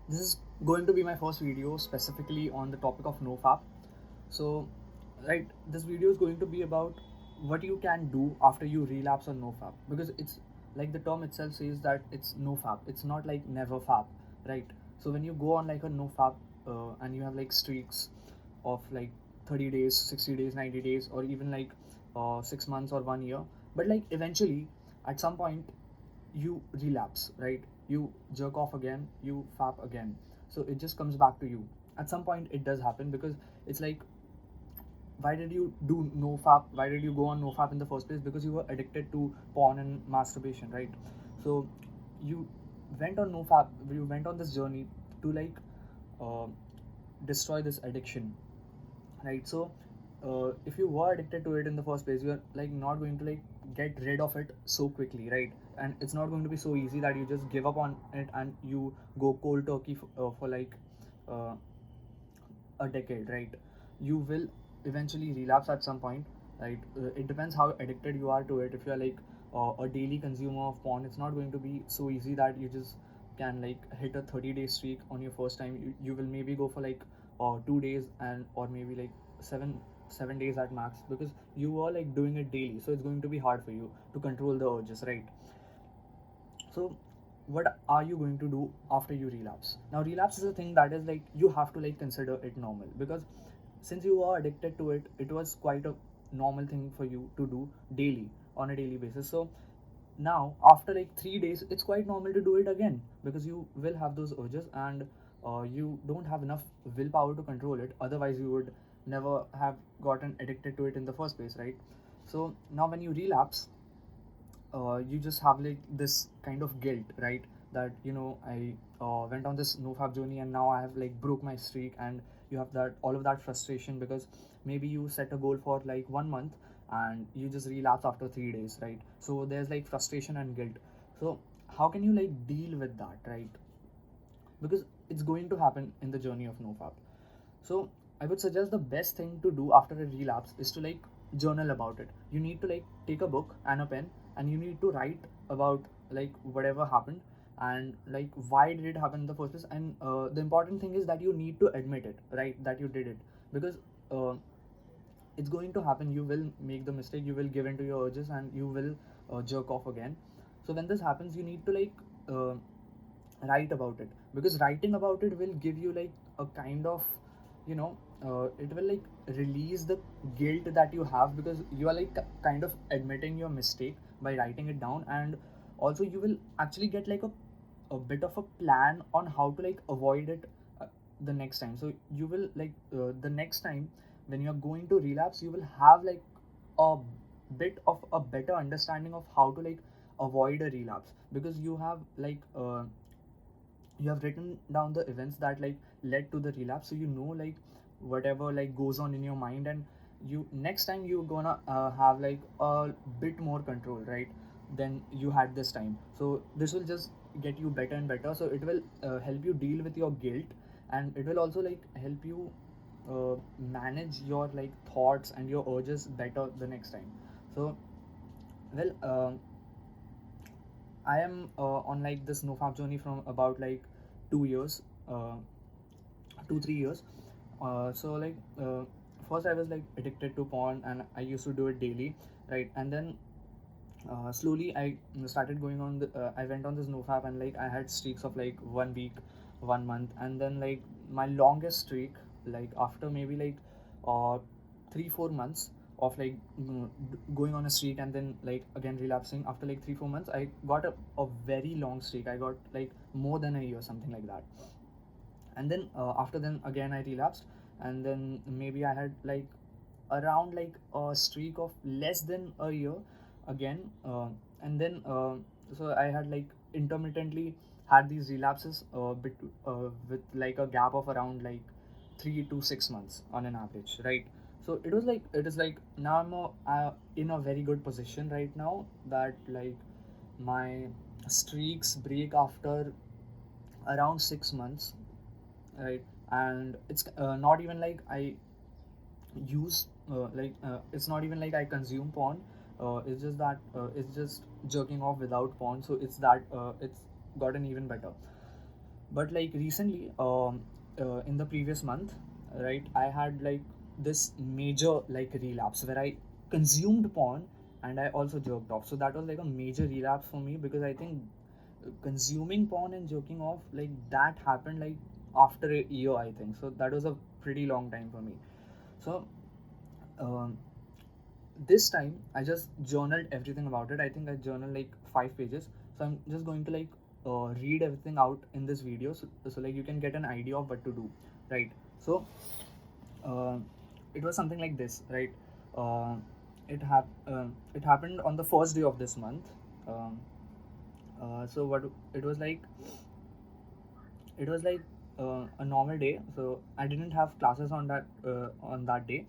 This is going to be my first video specifically on the topic of Nofap. So, right, this video is going to be about what you can do after you relapse on Nofap, because it's like the term itself says that it's Nofap. It's not like never fap, right? So when you go on like a Nofap and you have like streaks of like 30 days, 60 days, 90 days, or even like 6 months or 1 year, but like eventually at some point you relapse, right? You jerk off again, you fap again. So it just comes back to you. At some point, it does happen because it's like, why did you do no fap? Why did you go on no fap in the first place? Because you were addicted to porn and masturbation, right? So you went on no fap, you went on this journey to like uh, destroy this addiction, right? So if you were addicted to it in the first place, you're like not going to like get rid of it so quickly, right? And it's not going to be so easy that you just give up on it and you go cold turkey for like uh, a decade, right? You will eventually relapse at some point, right? It depends how addicted you are to it. If you're like a daily consumer of porn, it's not going to be so easy that you just can like hit a 30-day streak on your first time. You will maybe go for like 2 days and or maybe like seven days at max, because you are like doing it daily, so it's going to be hard for you to control the urges, right? So what are you going to do after you relapse? Now relapse is a thing that is like you have to like consider it normal, because since you are addicted to it, it was quite a normal thing for you to do daily, on a daily basis. So now after like 3 days, it's quite normal to do it again, because you will have those urges, and you don't have enough willpower to control it. Otherwise you would never have gotten addicted to it in the first place, right? So now when you relapse, you just have like this kind of guilt, right? That I went on this nofap journey and now I have like broke my streak, and you have that all of that frustration because maybe you set a goal for like 1 month and you just relapse after 3 days, right? So there's like frustration and guilt. So how can you like deal with that, right? Because it's going to happen in the journey of nofap. So I would suggest the best thing to do after a relapse is to like journal about it. You need to like take a book and a pen, and you need to write about like whatever happened, and like why did it happen in the first place. And the important thing is that you need to admit it, right? That you did it, because uh, it's going to happen. You will make the mistake, you will give in to your urges, and you will jerk off again. So when this happens, you need to like write about it, because writing about it will give you like a kind of it will like release the guilt that you have, because you are like kind of admitting your mistake by writing it down. And also you will actually get like a bit of a plan on how to like avoid it the next time. So you will like the next time when you're going to relapse, you will have like a bit of a better understanding of how to like avoid a relapse, because you have like you have written down the events that like led to the relapse. So you know like whatever like goes on in your mind, and you next time you're gonna have like a bit more control, right, than you had this time. So this will just get you better and better. So it will help you deal with your guilt, and it will also like help you manage your like thoughts and your urges better the next time. So well, I am on like this nofap journey from about like 2 years, 2 3 years. So like first I was like addicted to porn and I used to do it daily, right? And then slowly I started going on I went on this nofap, and like I had streaks of like 1 week, 1 month, and then like my longest streak, like after maybe like 3 4 months of like going on a streak and then like again relapsing after like 3 4 months, I got a very long streak. I got like more than a year, something like that. And then after then again I relapsed, and then maybe I had like around like a streak of less than a year again, and then so I had like intermittently had these relapses with like a gap of around like 3 to 6 months on an average, right? So it is like now I'm in a very good position right now, that like my streaks break after around 6 months, right? And it's not even like I use it's not even like I consume porn. It's just that it's just jerking off without porn, so it's that it's gotten even better. But like recently, in the previous month, right, I had like this major like relapse where I consumed porn and I also jerked off. So that was like a major relapse for me, because I think consuming porn and jerking off, like that happened like after a year, I think. So that was a pretty long time for me. So um, this time I just journaled everything about it. I think I journaled like 5 pages. So I'm just going to like read everything out in this video, so like you can get an idea of what to do, right? So uh, it was something like this, right? uh, it happened on the first day of this month. um, so what it was like, it was like a normal day. So I didn't have classes on that day.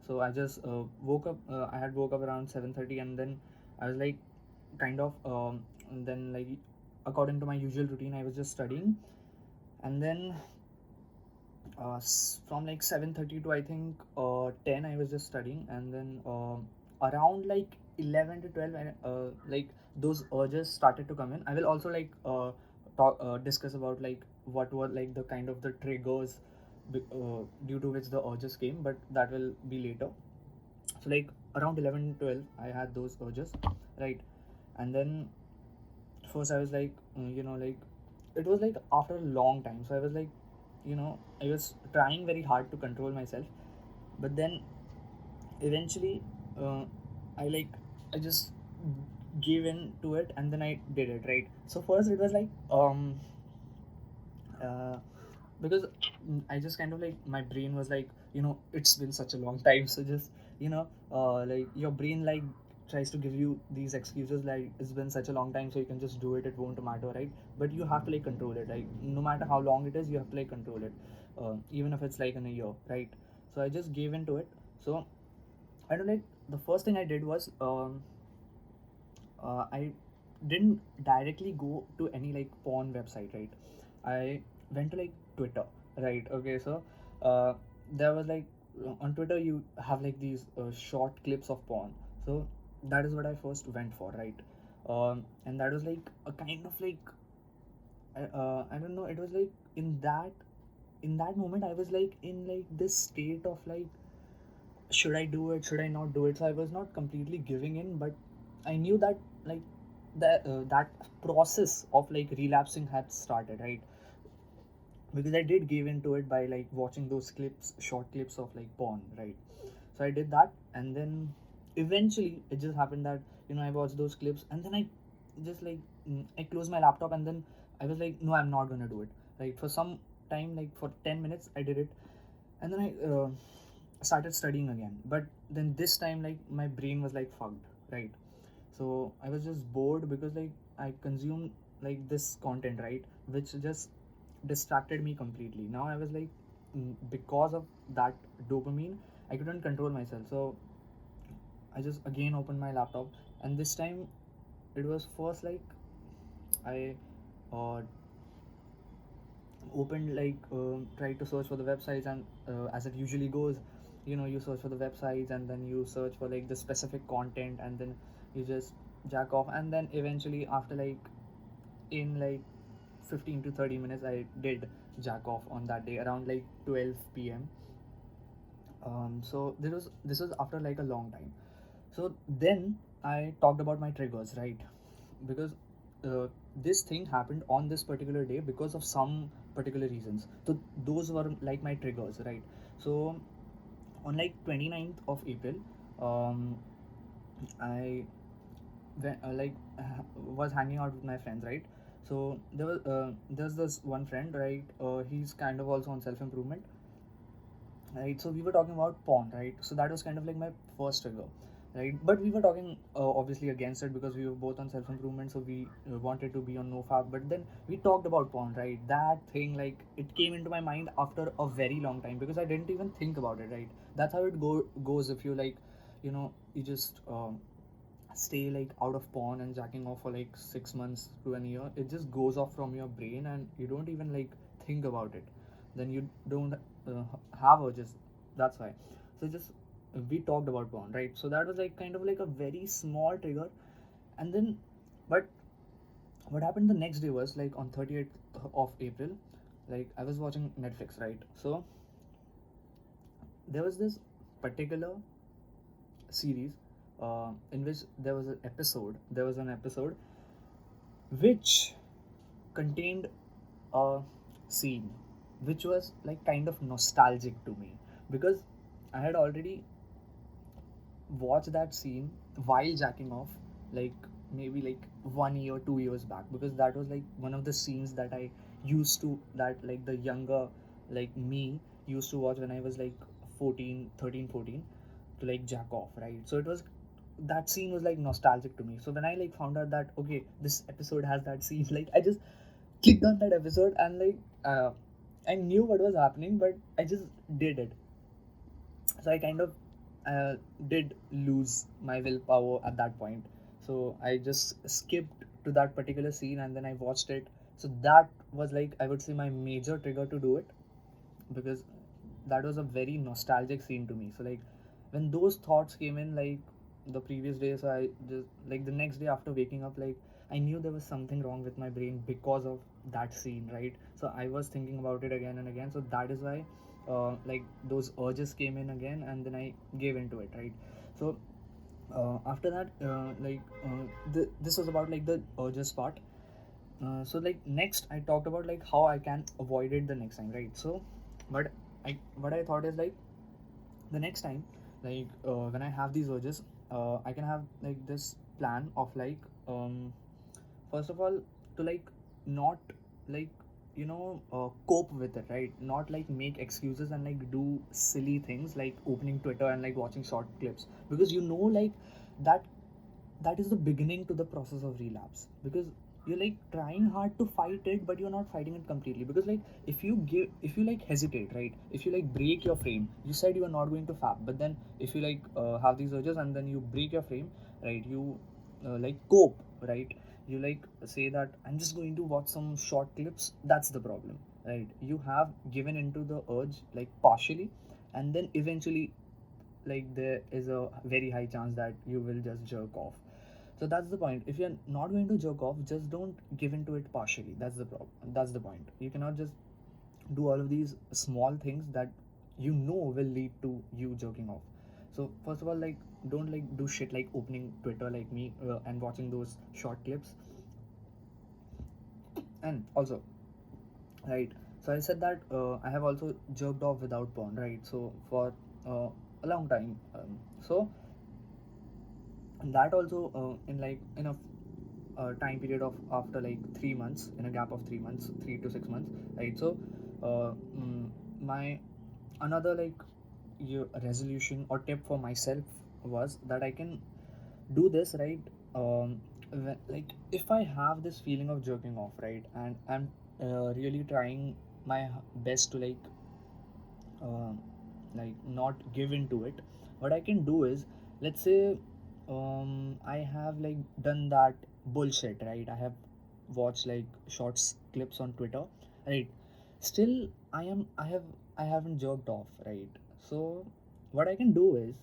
So I just woke up. I had woke up around 7:30, and then I was like kind of and then like according to my usual routine, I was just studying. And then from like 7:30 to I think 10, I was just studying. And then around like 11 to 12, like those urges started to come in. I will also like discuss about like what were like the kind of the triggers due to which the urges came, but that will be later. So like around 11 12, I had those urges, right? And then first I was like, like it was like after a long time. So I was like, I was trying very hard to control myself, but then eventually uh, I like I just gave in to it, and then I did it, right? So first it was like uh, because I just kind of like, my brain was like, it's been such a long time. So just like your brain like tries to give you these excuses like it's been such a long time, so you can just do it, it won't matter, right? But you have to like control it, like no matter how long it is, you have to like control it, even if it's like in a year, right? So I just gave in to it. So I don't like, the first thing I did was I didn't directly go to any like porn website, right? I went to like Twitter, right? Okay, so there was like on Twitter you have like these short clips of porn. So that is what I first went for, right? And that was like a kind of like I don't know. It was like in that moment I was like in like this state of like, should I do it? Should I not do it? So I was not completely giving in, but I knew that like that process of like relapsing had started, right? Because I did give into it by like watching those clips, short clips of like porn, right? So I did that, and then eventually it just happened that I watched those clips, and then I just like I closed my laptop, and then I was like, no, I'm not gonna do it. Right, for some time, like for 10 minutes, I did it, and then I started studying again. But then this time, like my brain was like fucked, right? So I was just bored because like I consumed like this content, right, which just distracted me completely. Now I was like, because of that dopamine, I couldn't control myself. So I just again opened my laptop, and this time it was first like I uh, opened like tried to search for the websites, and as it usually goes, you search for the websites, and then you search for like the specific content, and then you just jack off. And then eventually after like in like 15 to 30 minutes, I did jack off on that day around like 12 p.m. So this was after like a long time. So then I talked about my triggers, right? Because uh, this thing happened on this particular day because of some particular reasons. So those were like my triggers, right? So on like 29th of April, um, I was hanging out with my friends, right? So there's this one friend, right? He's kind of also on self improvement, right? So we were talking about porn, right? So that was kind of like my first trigger, right? But we were talking obviously against it because we were both on self improvement, so we wanted to be on Nofap. But then we talked about porn, right? That thing, like it came into my mind after a very long time because I didn't even think about it, right? That's how it goes if you like, you just stay like out of porn and jacking off for like 6 months to a year. It just goes off from your brain, and you don't even like think about it. Then you don't have urges. That's why. So just we talked about porn, right? So that was like kind of like a very small trigger. And then but what happened the next day was like on 30th of April, like I was watching Netflix, right? So there was this particular series in which there was an episode which contained a scene which was like kind of nostalgic to me, because I had already watched that scene while jacking off, like maybe like 1 year 2 years back, because that was like one of the scenes that I used to that like the younger like me used to watch when I was like 14 13 14 to like jack off, right? So it was, that scene was like nostalgic to me. So when I like found out that okay, this episode has that scene, like I just clicked on that episode and like I knew what was happening, but I just did it. So I kind of did lose my willpower at that point. So I just skipped to that particular scene and then I watched it. So that was like, I would say, my major trigger to do it, because that was a very nostalgic scene to me. So like when those thoughts came in like the previous day, so I just like the next day after waking up, like I knew there was something wrong with my brain because of that scene, right? So I was thinking about it again and again. So that is why like those urges came in again, and then I gave into it, right? So after that this was about like the urges part. So like next I talked about like how I can avoid it the next time, right? So what I thought is like the next time, like when I have these urges, I can have like this plan of like first of all, to like not like cope with it, right? Not like make excuses and like do silly things like opening Twitter and like watching short clips, because like that that is the beginning to the process of relapse, because you're like trying hard to fight it, but you're not fighting it completely. Because like if you like hesitate, right? If you like break your frame, you said you are not going to fap, but then if you like have these urges and then you break your frame, right? You like cope, right? You like say that I'm just going to watch some short clips. That's the problem, right? You have given into the urge like partially, and then eventually like there is a very high chance that you will just jerk off. So that's the point. If you're not going to jerk off, just don't give into it partially. That's the problem. That's the point. You cannot just do all of these small things that will lead to you jerking off. So first of all, like don't like do shit like opening Twitter like me and watching those short clips. And also, right? So I said that I have also jerked off without porn, right? So for a long time. So and that also in like in a time period of after like 3 months, in a gap of 3 months, 3 to 6 months, right? So uh, mm, my another like resolution or tip for myself was that I can do this, right? Like if I have this feeling of jerking off, right, and I'm really trying my best to uh, like not give into it, what I can do is, let's say I have like done that bullshit, right? I have watched like shorts clips on Twitter, right? Still I haven't jerked off, right? So what I can do is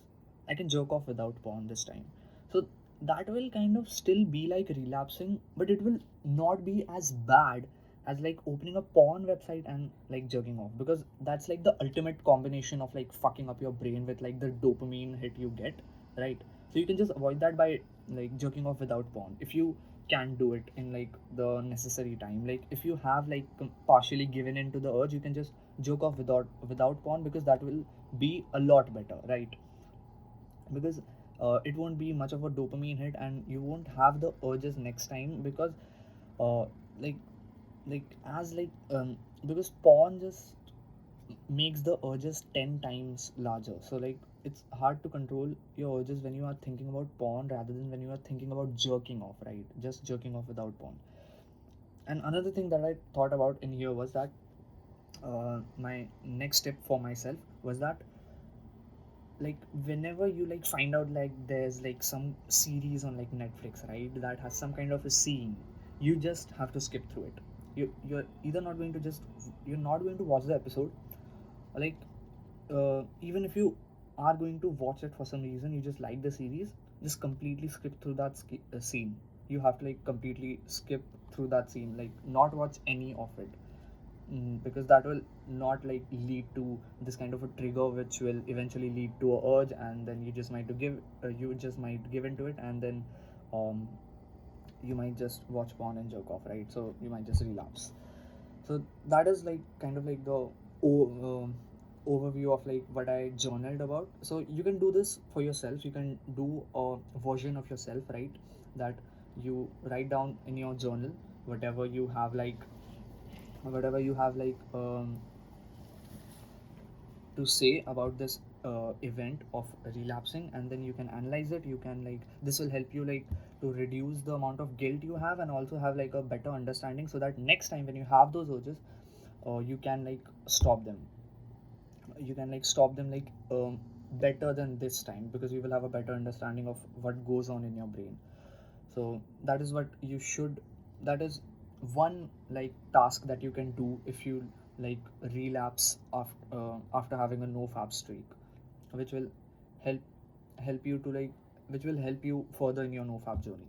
I can jerk off without porn this time. So that will kind of still be like relapsing, but it will not be as bad as like opening a porn website and like jerking off, because that's like the ultimate combination of like fucking up your brain with like the dopamine hit you get, right? So you can just avoid that by like jerking off without porn if you can do it in like the necessary time. Like if you have like partially given into the urge, you can just jerk off without porn, because that will be a lot better, right? Because it won't be much of a dopamine hit and you won't have the urges next time, because uh, like as like because porn just makes the urges 10 times larger. So like it's hard to control your urges when you are thinking about porn rather than when you are thinking about jerking off, right? Just jerking off without porn. And another thing that I thought about in here was that my next step for myself was that like whenever you like find out like there's like some series on like Netflix, right, that has some kind of a scene, you just have to skip through it. You're either not going to just you're not going to watch the episode, or like even if you are going to watch it for some reason, you just like the series, just completely skip through that scene. you have to like completely skip through that scene, like not watch any of it. Because that will not like lead to this kind of a trigger which will eventually lead to a urge, and then you just might give into it, and then um you might just watch porn and jerk off, right? So you might just relapse. So that is like kind of like the overview of like what I journaled about. So you can do this for yourself. You can do a version of yourself, right? That you write down in your journal whatever you have like whatever you have like to say about this event of relapsing, and then you can analyze it. You can like this will help you like to reduce the amount of guilt you have, and also have like a better understanding, so that next time when you have those urges, you can like stop them. You can like stop them like better than this time, because you will have a better understanding of what goes on in your brain. So that is what you should, that is one like task that you can do if you like relapse after having a no fab streak, which will help help you to like which will help you further in your no fab journey.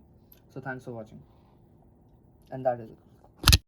So thanks for watching, and that is it.